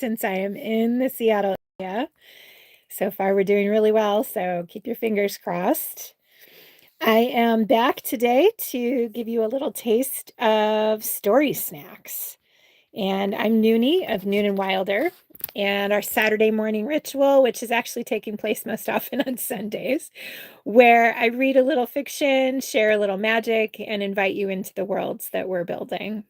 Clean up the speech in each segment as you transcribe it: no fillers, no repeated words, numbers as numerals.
since I am in the Seattle area. So far, we're doing really well, so keep your fingers crossed. I am back today to give you a little taste of Story Snacks. And I'm Noonie of Noon and Wilder. And our Saturday morning ritual, which is actually taking place most often on Sundays, where I read a little fiction, share a little magic, and invite you into the worlds that we're building.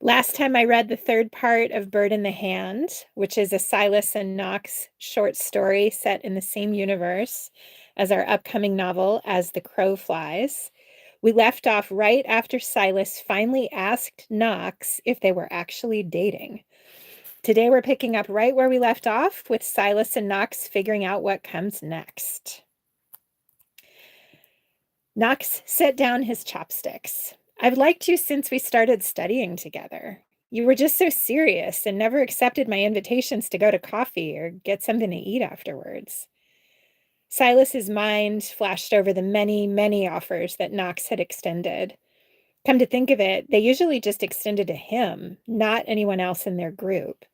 Last time I read the third part of Bird in the Hand, which is a Silas and Knox short story set in the same universe as our upcoming novel, As the Crow Flies. We left off right after Silas finally asked Knox if they were actually dating. Today we're picking up right where we left off with Silas and Knox figuring out what comes next. Knox set down his chopsticks. I've liked you since we started studying together. You were just so serious and never accepted my invitations to go to coffee or get something to eat afterwards. Silas's mind flashed over the many, many offers that Knox had extended. Come to think of it, they usually just extended to him, not anyone else in their group.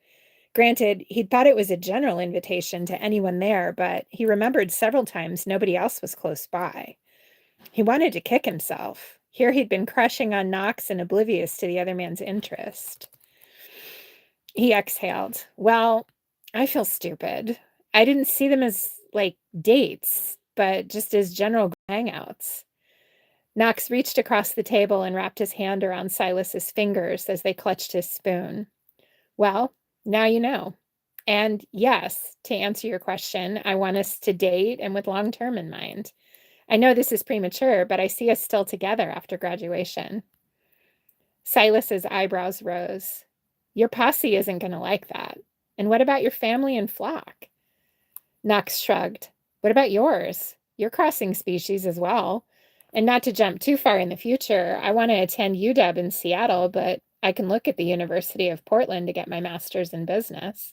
Granted, he'd thought it was a general invitation to anyone there, but he remembered several times nobody else was close by. He wanted to kick himself. Here he'd been crushing on Knox and oblivious to the other man's interest. He exhaled. Well, I feel stupid. I didn't see them as, dates, but just as general hangouts. Knox reached across the table and wrapped his hand around Silas's fingers as they clutched his spoon. Well, now you know. And yes, to answer your question, I want us to date and with long-term in mind. I know this is premature, but I see us still together after graduation. Silas's eyebrows rose. Your posse isn't going to like that. And what about your family and flock? Knox shrugged. What about yours? You're crossing species as well. And not to jump too far in the future, I want to attend UW in Seattle, but I can look at the University of Portland to get my master's in business.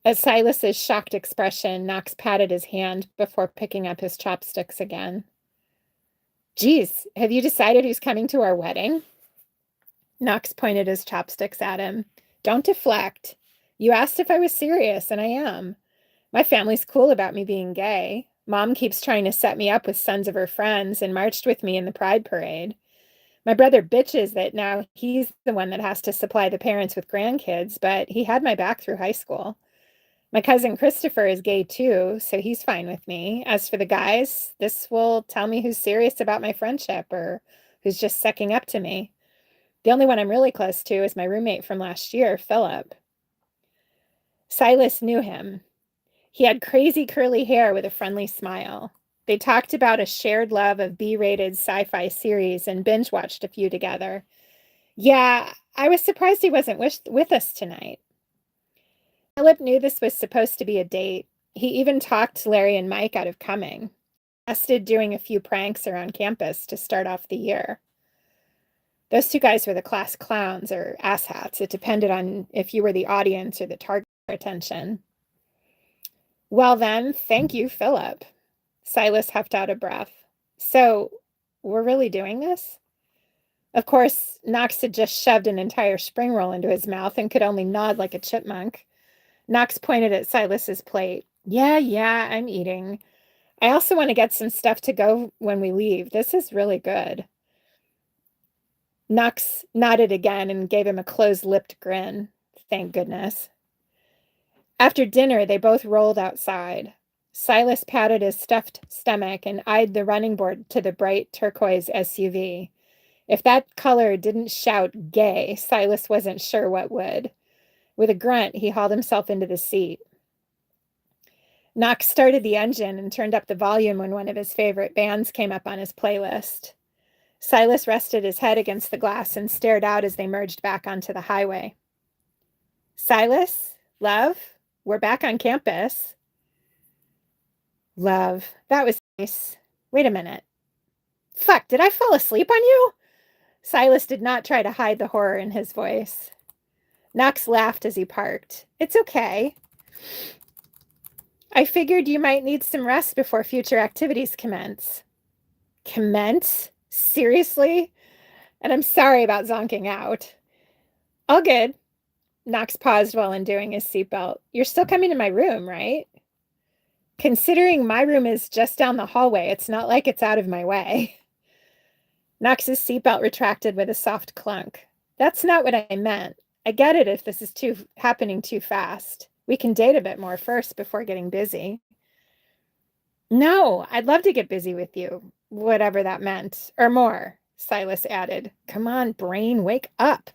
At Silas's shocked expression, Knox patted his hand before picking up his chopsticks again. Geez, have you decided who's coming to our wedding? Knox pointed his chopsticks at him. Don't deflect. You asked if I was serious, and I am. My family's cool about me being gay. Mom keeps trying to set me up with sons of her friends and marched with me in the Pride Parade. My brother bitches that now he's the one that has to supply the parents with grandkids, but he had my back through high school. My cousin Christopher is gay too, so he's fine with me. As for the guys, this will tell me who's serious about my friendship or who's just sucking up to me. The only one I'm really close to is my roommate from last year, Philip. Silas knew him. He had crazy curly hair with a friendly smile. They talked about a shared love of B-rated sci-fi series and binge-watched a few together. Yeah, I was surprised he wasn't with us tonight. Philip knew this was supposed to be a date. He even talked Larry and Mike out of coming. Suggested doing a few pranks around campus to start off the year. Those two guys were the class clowns or asshats. It depended on if you were the audience or the target for attention. Well then, thank you, Philip. Silas huffed out a breath. So, we're really doing this? Of course, Knox had just shoved an entire spring roll into his mouth and could only nod like a chipmunk. Knox pointed at Silas's plate. Yeah, I'm eating. I also want to get some stuff to go when we leave. This is really good. Knox nodded again and gave him a closed-lipped grin. Thank goodness. After dinner, they both rolled outside. Silas patted his stuffed stomach and eyed the running board to the bright turquoise SUV. If that color didn't shout gay, Silas wasn't sure what would. With a grunt, he hauled himself into the seat. Knox started the engine and turned up the volume when one of his favorite bands came up on his playlist. Silas rested his head against the glass and stared out as they merged back onto the highway. Silas, love, we're back on campus. Love, that was nice. Wait a minute. Fuck, did I fall asleep on you? Silas did not try to hide the horror in his voice. Knox laughed as he parked. It's okay. I figured you might need some rest before future activities commence. Commence? Seriously? And I'm sorry about zonking out. All good. Knox paused while undoing his seatbelt. You're still coming to my room, right? Considering my room is just down the hallway, it's not like it's out of my way. Knox's seatbelt retracted with a soft clunk. That's not what I meant. I get it if this is happening too fast. We can date a bit more first before getting busy. No, I'd love to get busy with you, whatever that meant, or more, Silas added. Come on, brain, wake up.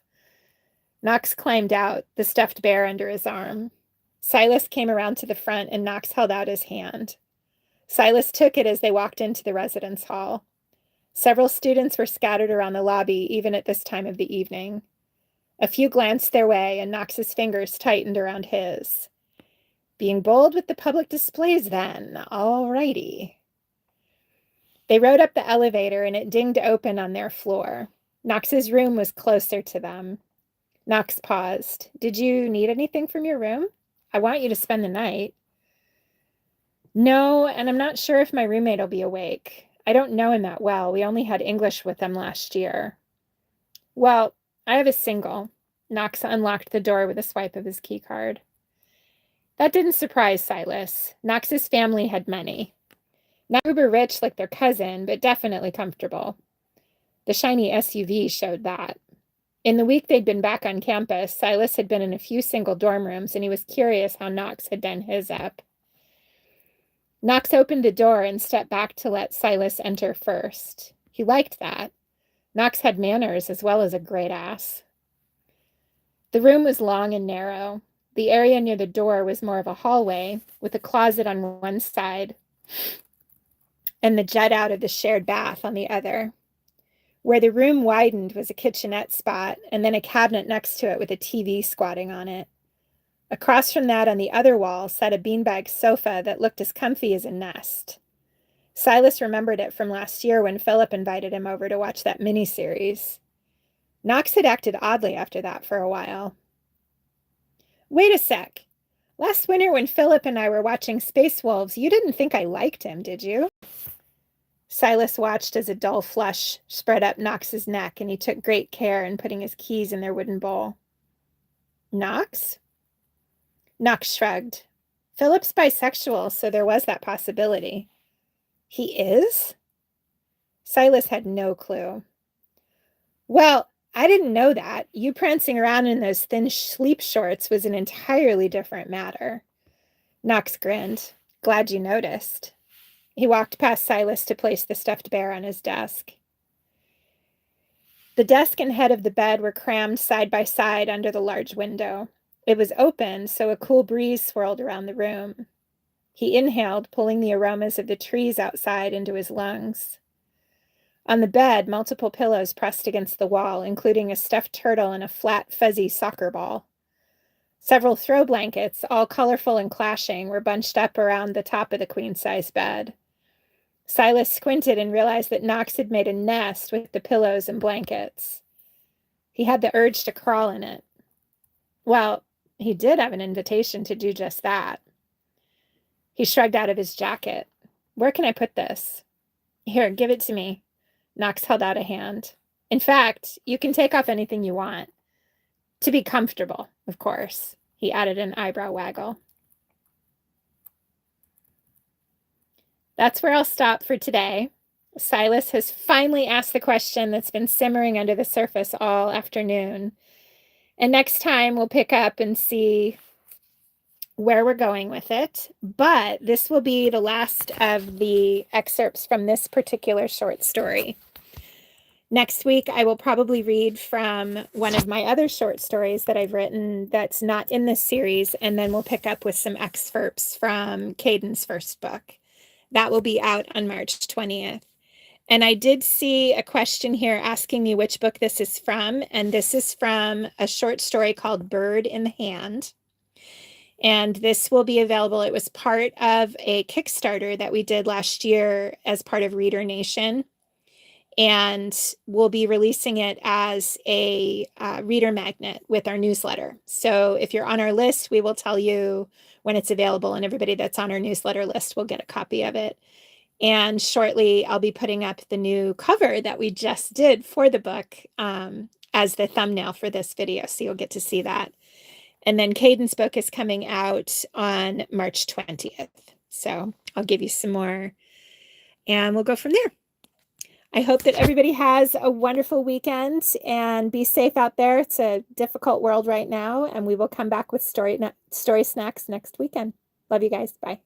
Knox climbed out, the stuffed bear under his arm. Silas came around to the front and Knox held out his hand. Silas took it as they walked into the residence hall. Several students were scattered around the lobby, even at this time of the evening. A few glanced their way, and Knox's fingers tightened around his. Being bold with the public displays, then. All righty. They rode up the elevator, and it dinged open on their floor. Knox's room was closer to them. Knox paused. Did you need anything from your room? I want you to spend the night. No, and I'm not sure if my roommate will be awake. I don't know him that well. We only had English with them last year. Well, I have a single. Knox unlocked the door with a swipe of his key card. That didn't surprise Silas. Knox's family had many. Not uber rich like their cousin, but definitely comfortable. The shiny SUV showed that. In the week they'd been back on campus, Silas had been in a few single dorm rooms, and he was curious how Knox had done his up. Knox opened the door and stepped back to let Silas enter first. He liked that. Knox had manners as well as a great ass. The room was long and narrow. The area near the door was more of a hallway, with a closet on one side and the jet out of the shared bath on the other. Where the room widened was a kitchenette spot, and then a cabinet next to it with a TV squatting on it. Across from that on the other wall sat a beanbag sofa that looked as comfy as a nest. Silas remembered it from last year when Philip invited him over to watch that miniseries. Knox had acted oddly after that for a while. Wait a sec. Last winter when Philip and I were watching Space Wolves, you didn't think I liked him, did you? Silas watched as a dull flush spread up Knox's neck, and he took great care in putting his keys in their wooden bowl. Knox? Knox shrugged. Philip's bisexual, so there was that possibility. He is? Silas had no clue. Well, I didn't know that. You prancing around in those thin sleep shorts was an entirely different matter. Knox grinned. Glad you noticed. He walked past Silas to place the stuffed bear on his desk. The desk and head of the bed were crammed side by side under the large window. It was open, so a cool breeze swirled around the room. He inhaled, pulling the aromas of the trees outside into his lungs. On the bed, multiple pillows pressed against the wall, including a stuffed turtle and a flat, fuzzy soccer ball. Several throw blankets, all colorful and clashing, were bunched up around the top of the queen-size bed. Silas squinted and realized that Knox had made a nest with the pillows and blankets. He had the urge to crawl in it. Well, he did have an invitation to do just that. He shrugged out of his jacket. Where can I put this? Here, give it to me. Knox held out a hand. In fact, you can take off anything you want. To be comfortable, of course. He added an eyebrow waggle. That's where I'll stop for today. Silas has finally asked the question that's been simmering under the surface all afternoon. And next time we'll pick up and see where we're going with it. But this will be the last of the excerpts from this particular short story. Next week, I will probably read from one of my other short stories that I've written that's not in this series, and then we'll pick up with some excerpts from Caden's first book. That will be out on March 20th. And I did see a question here asking me which book this is from, and this is from a short story called Bird in the Hand. And this will be available. It was part of a Kickstarter that we did last year as part of Reader Nation. And we'll be releasing it as a reader magnet with our newsletter. So if you're on our list, we will tell you when it's available, and everybody that's on our newsletter list will get a copy of it. And shortly, I'll be putting up the new cover that we just did for the book as the thumbnail for this video. So you'll get to see that. And then Caden's book is coming out on March 20th. So I'll give you some more and we'll go from there. I hope that everybody has a wonderful weekend and be safe out there. It's a difficult world right now, and we will come back with story snacks next weekend. Love you guys. Bye.